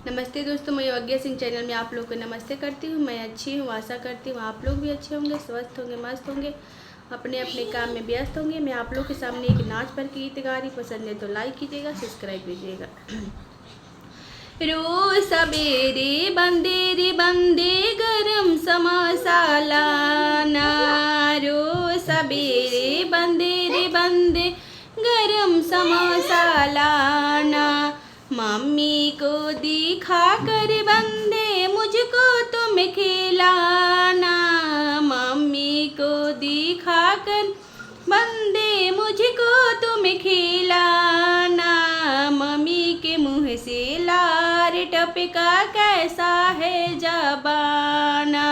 नमस्ते दोस्तों, मैं योग्य सिंह चैनल में आप लोग को नमस्ते करती हूँ। मैं अच्छी हूँ, आशा करती हूँ आप लोग भी अच्छे होंगे, स्वस्थ होंगे, मस्त होंगे, अपने अपने काम में व्यस्त होंगे। मैं आप लोग के सामने एक नाच पर गीत गा रही। पसंद है तो लाइक कीजिएगा, सब्सक्राइब कीजिएगा। रोज सवेरे बंदे रे बंदे गरम समसाला ना, रोज सवेरे बंदे रे बंदे गरम समसाला ना, मम्मी को दिखा कर बंदे मुझको तुम खिलाना, मम्मी को दिखा कर बंदे मुझको तुम खिलाना, मम्मी के मुँह से लार टपका कैसा है जबाना,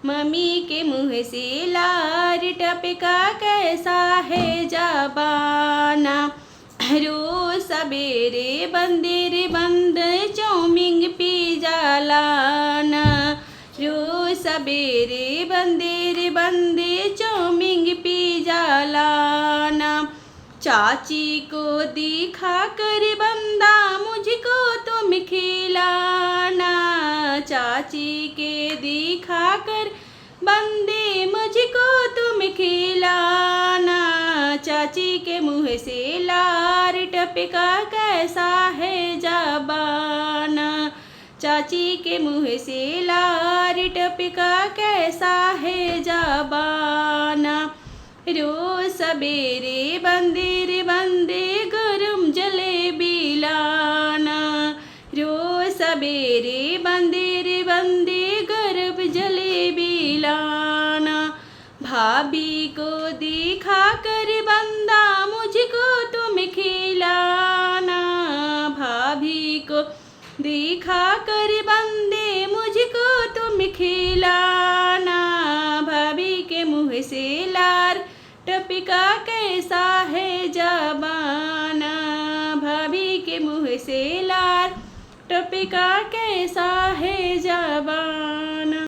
मम्मी के मुँह से लार टपका कैसा है जबाना। रोज सवेरे बंदे रे बंदे चाउमीन पिज़्ज़ा लाना, रोज सवेरे बंदे रे बंदे चाउमीन पिज़्ज़ा लाना, चाची को दिखा कर बंदा मुझको तुम खिलाना, चाची के दिखा कर बंदे मुझको तुम खिलाना, चाची के मुँह से लार टपका कैसा है जबाना, चाची के मुँह से लार टपका कैसा है जबाना। रोज सवेरे बंदे रे बंदे गरम जलेबी लाना, रोज सवेरे बंदे रे बंदे गरम जलेबी लाना, भाभी को दिखा कर बंदा मुझको तुम खिलाना, भाभी को दिखा कर बंदे मुझको तुम खिलाना, भाभी के मुँह से लार टपका कैसा है जबाना, भाभी के मुँह से लार टपका कैसा है जबाना।